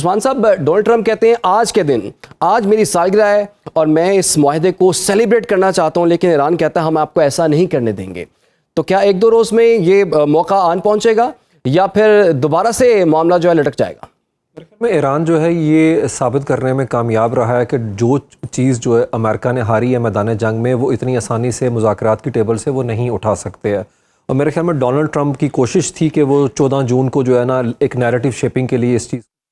عثمان صاحب، Donald Trump کہتے ہیں آج کے دن، آج میری سالگرہ ہے اور میں اس معاہدے کو سیلیبریٹ کرنا چاہتا ہوں، لیکن ایران کہتا ہے ہم آپ کو ایسا نہیں کرنے دیں گے. تو کیا ایک دو روز میں یہ موقع آن پہنچے گا یا پھر دوبارہ سے معاملہ جو ہے لٹک جائے گا؟ میں ایران جو ہے یہ ثابت کرنے میں کامیاب رہا ہے کہ جو چیز جو ہے امریکہ نے ہاری ہے میدان جنگ میں، وہ اتنی آسانی سے مذاکرات کی ٹیبل سے وہ نہیں اٹھا سکتے ہیں. اور میرے خیال میں ڈونلڈ ٹرمپ کی کوشش تھی کہ وہ 14 جون کو جو ہے نا ایک نیریٹو شیپنگ کے لیے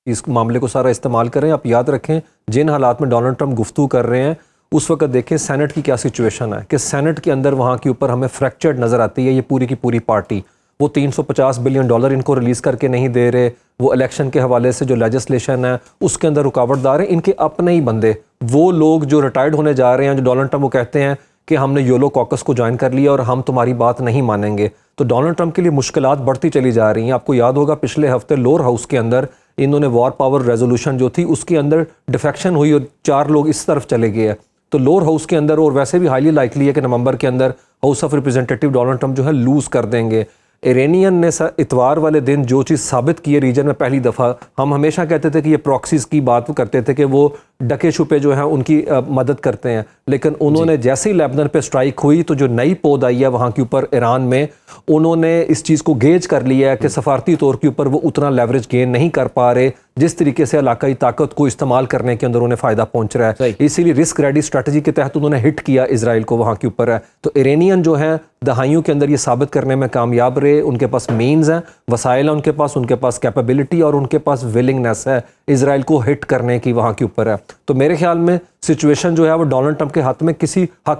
اس معاملے کو سارا استعمال کریں. آپ یاد رکھیں جن حالات میں ڈونلڈ ٹرمپ گفتگو کر رہے ہیں اس وقت دیکھیں سینٹ کی کیا سچویشن ہے، کہ سینٹ کے اندر وہاں کے اوپر ہمیں فریکچرڈ نظر آتی ہے یہ پوری کی پوری پارٹی. وہ $350 بلین ان کو ریلیز کر کے نہیں دے رہے، وہ الیکشن کے حوالے سے جو لیجسلیشن ہے اس کے اندر رکاوٹ دار ہیں. ان کے اپنے ہی بندے، وہ لوگ جو ریٹائرڈ ہونے جا رہے ہیں، جو ڈونلڈ ٹرمپ کو کہتے ہیں کہ ہم نے یولو کوکس کو جوائن کر لیا اور ہم تمہاری بات نہیں مانیں گے. تو ڈونلڈ ٹرمپ کے لیے مشکلات بڑھتی چلی جا رہی ہیں. آپ کو یاد ہوگا پچھلے ہفتے لور ہاؤس کے اندر انہوں نے وار پاور ریزولوشن جو تھی اس کے اندر ڈیفیکشن ہوئی اور 4 لوگ اس طرف چلے گئے. تو لور ہاؤس کے اندر، اور ویسے بھی ہائیلی لائکلی ہے کہ نومبر کے اندر ہاؤس آف ریپرزینٹیٹیو ڈونلڈ ٹرمپ جو ہے لوز کر دیں گے. ایرانین نے اتوار والے دن جو چیز ثابت کی ہے ریجن میں پہلی دفعہ، ہم ہمیشہ کہتے تھے کہ یہ پراکسیز کی بات کرتے تھے کہ وہ ڈکے چھپے جو ہیں ان کی مدد کرتے ہیں، لیکن انہوں نے جیسے ہی لیبنان پہ سٹرائک ہوئی تو جو نئی پود آئی ہے وہاں کے اوپر ایران میں، انہوں نے اس چیز کو گیج کر لیا ہے کہ سفارتی طور کے اوپر وہ اتنا لیوریج گین نہیں کر پا رہے جس طریقے سے علاقائی طاقت کو استعمال کرنے کے اندر انہیں فائدہ پہنچ رہا ہے. اسی لیے رسک ریڈی اسٹریٹجی کے تحت انہوں نے ہٹ کیا اسرائیل کو وہاں کے اوپر ہے. تو ایرانین جو ہیں دہائیوں کے اندر یہ ثابت کرنے میں کامیاب رہے، ان کے پاس مینز ہیں، وسائل ہیں ان کے پاس کیپیبلٹی اور ان کے پاس ولنگنیس ہے اسرائیل کو ہٹ کرنے کی وہاں کے اوپر ہے. تو میرے خیال میں سچویشن جو ہے وہ ڈونلڈ ٹرمپ کے حق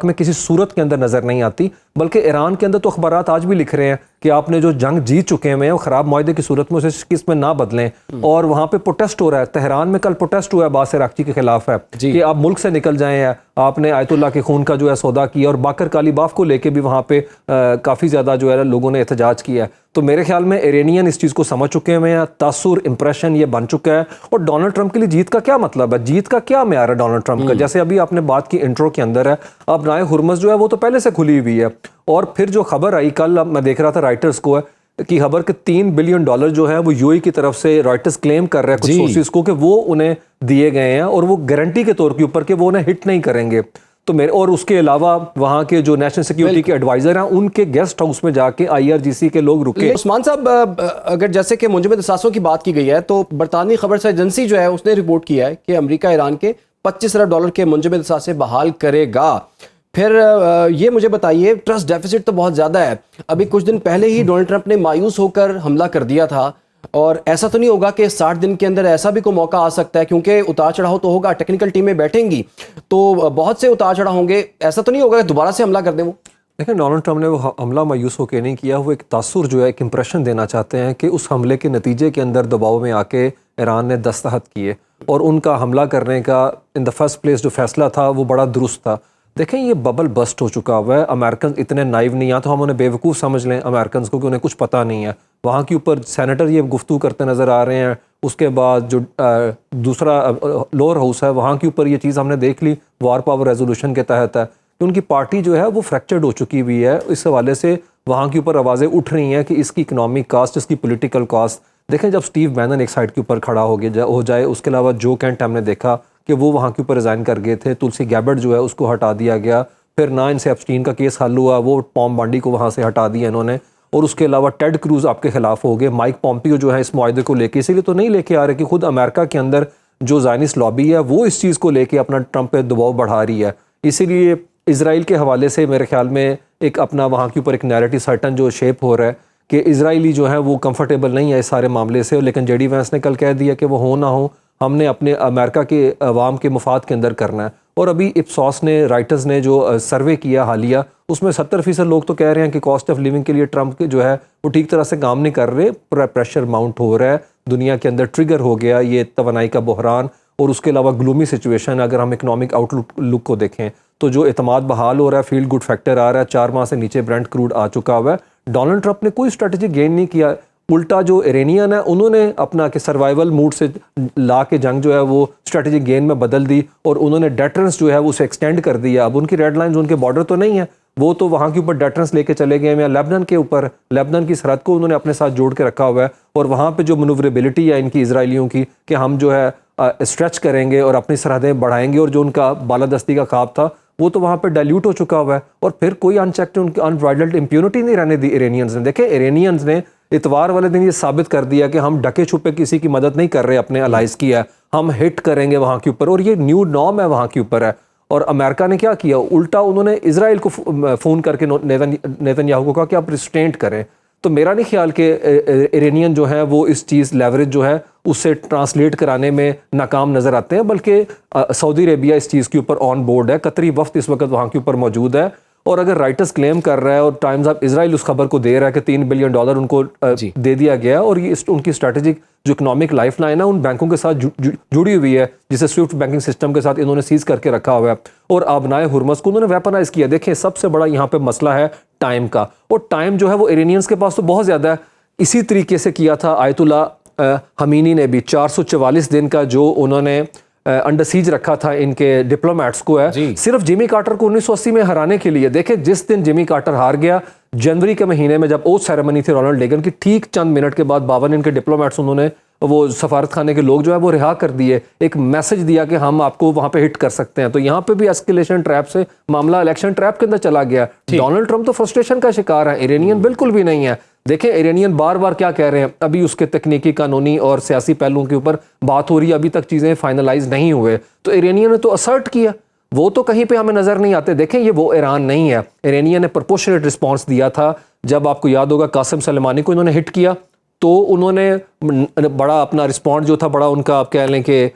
میں کسی صورت کے اندر نظر نہیں آتی، بلکہ ایران کے اندر تو اخبارات آج بھی لکھ رہے ہیں کہ آپ نے جو جنگ جیت چکے ہیں وہ خراب معاہدے کی صورت میں اسے کس میں نہ بدلیں. اور وہاں پہ پروٹیسٹ ہو رہا ہے، تہران میں کل پروٹیسٹ ہوا ہے عباس عراقچی کے خلاف ہے کہ آپ ملک سے نکل جائیں. آپ نے آیت اللہ کے خون کا جو ہے سودا کیا، اور باقر کالیباف کو لے کے بھی وہاں پہ کافی زیادہ جو ہے لوگوں نے احتجاج کیا ہے. تو میرے خیال میں ایرانین اس چیز کو سمجھ چکے ہیں، تاثر امپریشن یہ بن چکا ہے. اور ڈونلڈ ٹرمپ کے لیے جیت کا کیا مطلب ہے، جیت کا کیا معیار ہے ڈونلڈ ٹرمپ کا؟ جیسے ابھی آپ نے بات کی انٹرو کے اندر ہے، اب نائے ہرمز جو ہے وہ تو پہلے سے کھلی ہوئی ہے. اور پھر جو خبر آئی کل میں دیکھ رہا تھا رائٹرز کو کی خبر کہ $3 بلین جو ہے وہ یو اے کی طرف سے رائٹرز کلیم کر رہے ہیں کچھ سورسز کو کہ وہ انہیں دیے گئے ہیں، اور وہ گارنٹی کے طور کے اوپر کہ وہ انہیں ہٹ نہیں کریں گے. تو اور اس کے علاوہ وہاں کے جو نیشنل سیکیورٹی کے ایڈوائزر ہیں ان کے گیسٹ ہاؤس میں جا کے IRGC کے لوگ رکے. عثمان صاحب، اگر جیسے کہ منجمد اثاثوں کی بات کی گئی ہے تو برطانوی خبر سے ایجنسی جو ہے اس نے رپورٹ کیا ہے کہ امریکہ ایران کے $25 ارب کے منجمد اثاثے بحال کرے گا. پھر یہ مجھے بتائیے، ٹرسٹ ڈیفیسٹ تو بہت زیادہ ہے. ابھی کچھ دن پہلے ہی ڈونلڈ ٹرمپ نے مایوس ہو کر حملہ کر دیا تھا، اور ایسا تو نہیں ہوگا کہ 60 دن کے اندر ایسا بھی کوئی موقع آ سکتا ہے، کیونکہ اتار چڑھاؤ تو ہوگا، ٹیکنیکل ٹیمیں بیٹھیں گی تو بہت سے اتار چڑھاؤ ہوں گے، ایسا تو نہیں ہوگا کہ دوبارہ سے حملہ کر دیں وہ؟ دیکھیں ڈونلڈ ٹرمپ نے وہ حملہ مایوس ہو کے نہیں کیا، وہ ایک تاثر جو ہے ایک امپریشن دینا چاہتے ہیں کہ اس حملے کے نتیجے کے اندر دباؤ میں آ کے ایران نے دستخط کیے، اور ان کا حملہ کرنے کا ان دا فرسٹ پلیس جو فیصلہ تھا وہ بڑا درست تھا. دیکھیں یہ ببل بسٹ ہو چکا ہوا ہے، امریکنز اتنے نائیو نہیں ہیں، تو ہم انہیں بے وقوف سمجھ لیں امریکنز کو کہ انہیں کچھ پتہ نہیں ہے. وہاں کے اوپر سینیٹر یہ گفتگو کرتے نظر آ رہے ہیں. اس کے بعد جو دوسرا لور ہاؤس ہے وہاں کے اوپر یہ چیز ہم نے دیکھ لی وار پاور ریزولوشن کے تحت ہے کہ ان کی پارٹی جو ہے وہ فریکچرڈ ہو چکی ہوئی ہے. اس حوالے سے وہاں کے اوپر آوازیں اٹھ رہی ہیں کہ اس کی اکنامک کاسٹ، اس کی پولیٹیکل کاسٹ. دیکھیں جب سٹیو بینن ایک سائڈ کے اوپر کھڑا ہو جائے، اس کے علاوہ جو کینٹ ہم نے دیکھا کہ وہ وہاں کے اوپر ریزائن کر گئے تھے، تلسی گیبرڈ جو ہے اس کو ہٹا دیا گیا، پھر نہ ان سے ایپسٹین کا کیس حل ہوا، وہ پام بانڈی کو وہاں سے ہٹا دیا انہوں نے، اور اس کے علاوہ ٹیڈ کروز آپ کے خلاف ہو گئے. مائک پومپیو جو ہے اس معاہدے کو لے کے اسی لیے تو نہیں لے کے آ رہے کہ خود امریکہ کے اندر جو زائنسٹ لابی ہے وہ اس چیز کو لے کے اپنا ٹرمپ پہ دباؤ بڑھا رہی ہے. اسی لیے اسرائیل کے حوالے سے میرے خیال میں ایک اپنا وہاں کے اوپر ایک نیریٹو سرٹن جو شیپ ہو رہا ہے کہ اسرائیلی جو ہے وہ کمفرٹیبل نہیں ہے اس سارے معاملے سے. لیکن جے ڈی وینس نے کل کہہ دیا کہ وہ ہو نہ ہو ہم نے اپنے امریکہ کے عوام کے مفاد کے اندر کرنا ہے. اور ابھی اپسوس نے رائٹرز نے جو سروے کیا حالیہ، اس میں 70% لوگ تو کہہ رہے ہیں کہ کاسٹ آف لیونگ کے لیے ٹرمپ کے جو ہے وہ ٹھیک طرح سے کام نہیں کر رہے. پریشر ماؤنٹ ہو رہا ہے دنیا کے اندر، ٹریگر ہو گیا یہ توانائی کا بحران، اور اس کے علاوہ گلومی سچویشن. اگر ہم اکنامک آؤٹ لک کو دیکھیں تو جو اعتماد بحال ہو رہا ہے، فیل گڈ فیکٹر آ رہا ہے، 4 ماہ سے نیچے برنٹ کروڈ آ چکا ہوا ہے. ڈونلڈ ٹرمپ نے کوئی اسٹریٹجی گین نہیں کیا، الٹا جو ایرانین ہے انہوں نے اپنا کہ سروائیول موڈ سے لا کے جنگ جو ہے وہ اسٹریٹجک گین میں بدل دی، اور انہوں نے ڈیٹرنس جو ہے وہ اسے ایکسٹینڈ کر دیا. اب ان کی ریڈ لائنز ان کے بارڈر تو نہیں ہے، وہ تو وہاں کے اوپر ڈیٹرنس لے کے چلے گئے ہیں، یا لیبنان کے اوپر لیبنان کی سرحد کو انہوں نے اپنے ساتھ جوڑ کے رکھا ہوا ہے، اور وہاں پہ جو منوربلٹی ہے ان کی اسرائیلیوں کی کہ ہم جو ہے اسٹریچ کریں گے اور اپنی سرحدیں بڑھائیں گے، اور جو ان کا بالادستی کا خواب تھا وہ تو وہاں پہ ڈائلیوٹ ہو چکا ہوا ہے، اور پھر کوئی انچیکڈ ان کی انبرائڈلڈ امپیونٹی نہیں رہنے دی ایرانیئنز نے۔ دیکھیں ایرانیئنز نے اتوار والے دن یہ ثابت کر دیا کہ ہم ڈھکے چھپے کسی کی مدد نہیں کر رہے، اپنے الائز کی ہے، ہم ہٹ کریں گے وہاں کے اوپر، اور یہ نیو نارم ہے وہاں کے اوپر ہے۔ اور امریکہ نے کیا کیا، الٹا انہوں نے اسرائیل کو فون کر کے نیتن یاہو کو کہا کہ آپ ریسٹرینٹ کریں۔ تو میرا نہیں خیال کہ ایرانین جو ہیں وہ اس چیز لیوریج جو ہے اس سے ٹرانسلیٹ کرانے میں ناکام نظر آتے ہیں، بلکہ سعودی عربیہ اس چیز کے اوپر آن بورڈ ہے، قطری وفد اس وقت وہاں کے اوپر موجود ہے، اور اگر رائٹرز کلیم کر رہا ہے اور ٹائمز آف اسرائیل اس خبر کو دے رہا ہے کہ $3 بلین ان کو دے دیا گیا ہے، اور یہ ان کی اسٹریٹجک جو اکنامک لائف لائن ہے ان بینکوں کے ساتھ جڑی ہوئی ہے، جسے سوئفٹ بینکنگ سسٹم کے ساتھ انہوں نے سیز کر کے رکھا ہوا ہے، اور آبنائے ہرمز کو انہوں نے ویپنائز کیا۔ دیکھیں سب سے بڑا یہاں پہ مسئلہ ہے ٹائم کا، اور ٹائم جو ہے وہ ایرانیئنز کے پاس تو بہت زیادہ ہے۔ اسی طریقے سے کیا تھا آیت اللہ خمینی نے بھی، 444 دن کا جو انہوں نے انڈر سیج رکھا تھا ان کے ڈپلومیٹس کو ہے، صرف جیمی کارٹر کو 1980 میں ہرانے کے لیے۔ دیکھیں جس دن جیمی کارٹر ہار گیا، جنوری کے مہینے میں جب اوتھ سیریمنی تھی رونلڈ ریگن کی، ٹھیک چند منٹ کے بعد 52 ان کے ڈپلومیٹس انہوں نے وہ سفارت خانے کے لوگ جو ہے وہ رہا کر دیے، ایک میسج دیا کہ ہم آپ کو وہاں پہ ہٹ کر سکتے ہیں۔ تو یہاں پہ بھی اسکیلیشن ٹریپ سے معاملہ الیکشن ٹریپ کے اندر چلا گیا۔ ڈونلڈ ٹرمپ تو فرسٹریشن کا شکار ہے، ایرانین بالکل بھی نہیں ہے۔ دیکھیں ایرانین بار بار کیا کہہ رہے ہیں، ابھی اس کے تکنیکی، قانونی اور سیاسی پہلوؤں کے اوپر بات ہو رہی ہے، ابھی تک چیزیں فائنلائز نہیں ہوئے۔ تو ایرانین نے تو اسرٹ کیا، وہ تو کہیں پہ ہمیں نظر نہیں آتے۔ دیکھیں یہ وہ ایران نہیں ہے۔ ایرانین نے پرپورشنیٹ رسپانس دیا تھا، جب آپ کو یاد ہوگا قاسم سلیمانی کو انہوں نے ہٹ کیا تو انہوں نے بڑا اپنا رسپانڈ جو تھا، بڑا ان کا آپ کہہ لیں کہ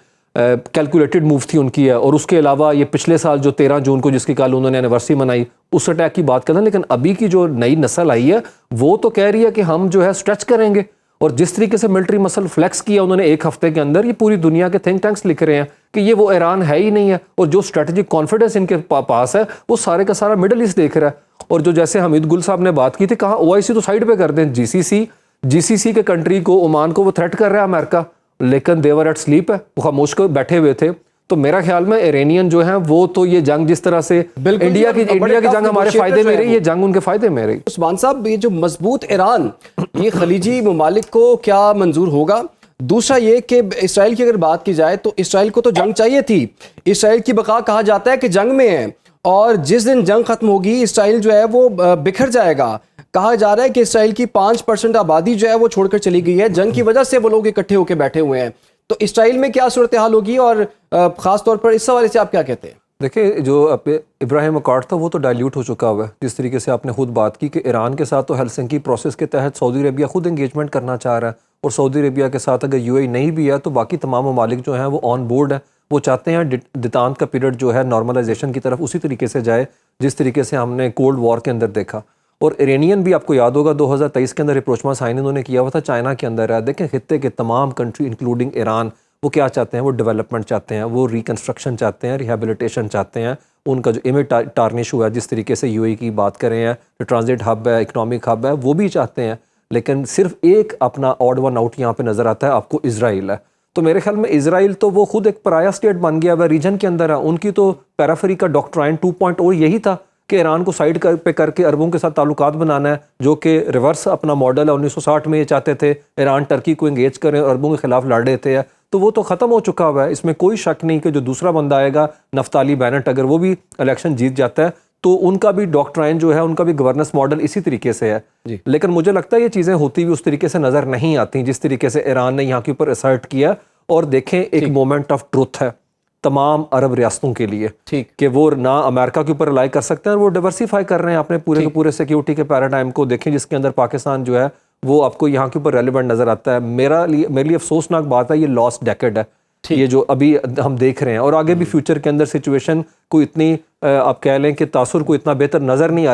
کیلکولیٹڈ موو تھی ان کی ہے۔ اور اس کے علاوہ یہ پچھلے سال جو 13 جون کو جس کی کل انہوں نے اینیورسری منائی، اس اٹیک کی بات کرنا۔ لیکن ابھی کی جو نئی نسل آئی ہے وہ تو کہہ رہی ہے کہ ہم جو ہے اسٹریچ کریں گے، اور جس طریقے سے ملٹری مسل فلیکس کیا انہوں نے ایک ہفتے کے اندر، یہ پوری دنیا کے تھنک ٹینکس لکھ رہے ہیں کہ یہ وہ ایران ہے ہی نہیں ہے، اور جو اسٹریٹجک کانفیڈنس ان کے پاس ہے وہ سارے کا سارا مڈل ایسٹ دیکھ رہا ہے۔ اور جو جیسے حمید گل صاحب نے بات کی تھی، کہا OIC تو سائڈ پہ کر دیں، جی سی سی کے کنٹری کو، عمان کو وہ تھریٹ کر رہا ہے امریکہ، لیکن دیور ایٹ سلیپ ہے، وہ خاموش کو بیٹھے ہوئے تھے۔ تو میرا خیال میں ایرانین جو ہیں وہ تو یہ جنگ جس طرح سے انڈیا کی جنگ ہمارے فائدے میں رہی، یہ جنگ ان کے فائدے میں رہی۔ عثمان صاحب یہ جو مضبوط ایران، یہ خلیجی ممالک کو کیا منظور ہوگا؟ دوسرا یہ کہ اسرائیل کی اگر بات کی جائے تو اسرائیل کو تو جنگ چاہیے تھی، اسرائیل کی بقا کہا جاتا ہے کہ جنگ میں ہے، اور جس دن جنگ ختم ہوگی اسرائیل جو ہے وہ بکھر جائے گا۔ کہا جا رہا ہے کہ اسرائیل کی 5% آبادی جو ہے وہ چھوڑ کر چلی گئی ہے، جنگ کی وجہ سے وہ لوگ اکٹھے ہو کے بیٹھے ہوئے ہیں۔ تو اسرائیل میں کیا صورتحال ہوگی، اور خاص طور پر اس حوالے سے آپ کیا کہتے ہیں؟ دیکھیں جو ابراہیم اکارڈ تھا وہ تو ڈائلیوٹ ہو چکا ہوا ہے، جس طریقے سے آپ نے خود بات کی کہ ایران کے ساتھ تو ہیلسنکی پروسیس کے تحت سعودی عربیہ خود انگیجمنٹ کرنا چاہ رہا ہے، اور سعودی عربیہ کے ساتھ اگر UAE نہیں بھی ہے تو باقی تمام ممالک جو ہیں وہ آن بورڈ ہیں، وہ چاہتے ہیں ڈیتانت کا پیریڈ جو ہے نارملائزیشن کی طرف اسی طریقے سے جائے جس طریقے سے ہم نے کولڈ وار کے اندر دیکھا۔ اور ایرانین بھی آپ کو یاد ہوگا 2023 کے اندر اپروچما سائن انہوں نے کیا ہوا تھا چائنا کے اندر ہے۔ دیکھیں خطے کے تمام کنٹری انکلوڈنگ ایران وہ کیا چاہتے ہیں، وہ ڈیولپمنٹ چاہتے ہیں، وہ ریکنسٹرکشن چاہتے ہیں، ریہیبلیٹیشن چاہتے ہیں۔ ان کا جو امیج ٹارنش ہوا ہے، جس طریقے سے UAE کی بات کریں ہیں، جو ٹرانزٹ ہب ہے، اکنامک ہب ہے، وہ بھی چاہتے ہیں۔ لیکن صرف ایک اپنا آڈ ون آؤٹ یہاں پہ نظر آتا ہے آپ کو، اسرائیل ہے۔ تو میرے خیال میں اسرائیل تو وہ خود ایک پرایا اسٹیٹ بن گیا ہے، ریجن کے اندر ہے۔ ان کی تو پیرافری کا ڈاکٹرائن 2.0 یہی تھا کہ ایران کو سائڈ پہ کر کے عربوں کے ساتھ تعلقات بنانا ہے، جو کہ ریورس اپنا ماڈل ہے۔ 1960 میں یہ چاہتے تھے ایران ٹرکی کو انگیج کریں اور عربوں کے خلاف لڑ رہے تھے، تو وہ تو ختم ہو چکا ہوا ہے۔ اس میں کوئی شک نہیں کہ جو دوسرا بندہ آئے گا نفتالی بینٹ، اگر وہ بھی الیکشن جیت جاتا ہے تو ان کا بھی ڈاکٹرائن جو ہے، ان کا بھی گورننس ماڈل اسی طریقے سے ہے۔ لیکن مجھے لگتا ہے یہ چیزیں ہوتی ہوئی اس طریقے سے نظر نہیں آتی جس طریقے سے ایران نے یہاں کے اوپر اسرٹ کیا۔ اور دیکھیں ایک مومنٹ آف ٹروتھ ہے تمام عرب ریاستوں کے لیے کہ وہ نہ امریکہ کے اوپر رلائی کر سکتے ہیں، اور وہ ڈائیورسیفائی کر رہے ہیں اپنے پورے کے پورے سیکیورٹی کے پیراڈائم کو۔ دیکھیں جس کے اندر پاکستان جو ہے وہ آپ کو یہاں کے اوپر ریلیونٹ نظر آتا ہے۔ میرے لیے افسوسناک بات ہے، یہ لاسٹ ڈیکیڈ ہے یہ جو ابھی ہم دیکھ رہے ہیں، اور آگے بھی فیوچر کے اندر سچویشن کو اتنی آپ کہہ لیں کہ تاثر کو اتنا بہتر نظر نہیں آ رہا۔